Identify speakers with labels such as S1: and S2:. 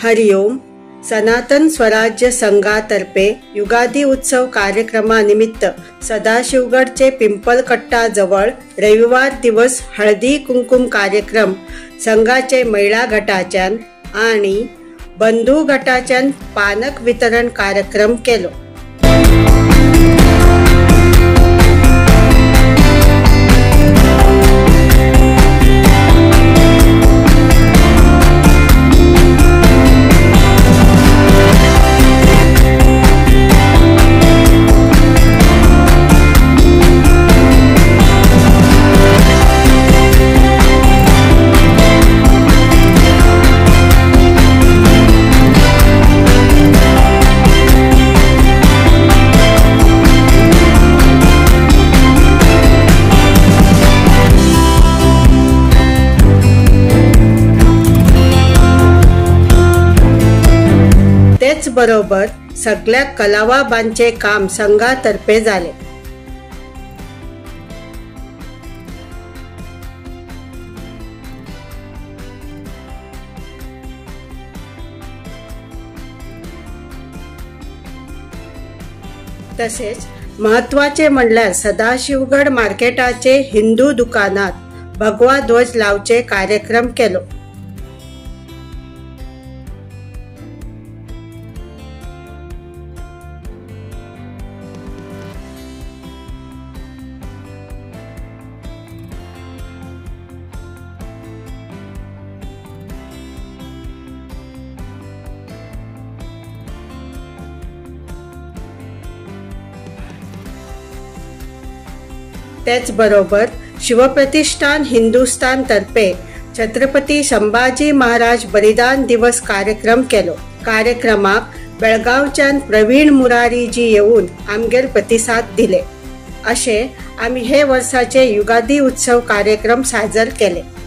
S1: हरिओम. सनातन स्वराज्य संघातर्फे युगादी उत्सव कार्यक्रमानिमित्त सदाशिवगडचे पिंपलकट्टा जवळ रविवार दिवस हळदी कुंकुम कार्यक्रम संघाचे महिला गटाच्यान आणि बंधू गटाच्यान पानक वितरण कार्यक्रम केलो. बरोबर सगळ्या कलावाबांचे काम संघातर्फे झाले. तसेच महत्वाचे म्हणल्यार सदाशिवगड मार्केटाचे हिंदू दुकानात भगवा ध्वज लावचे कार्यक्रम केलो. त्याचबरोबर शिवप्रतिष्ठान हिंदुस्थान तर्फे छत्रपती संभाजी महाराज बलिदान दिवस कार्यक्रम केलो. कार्यक्रमाक बेळगावच्यान प्रवीण मुरारीजी येऊन आमगेर प्रतिसाद दिले. अशे आम्ही हे वर्षाचे युगादी उत्सव कार्यक्रम साजर केले.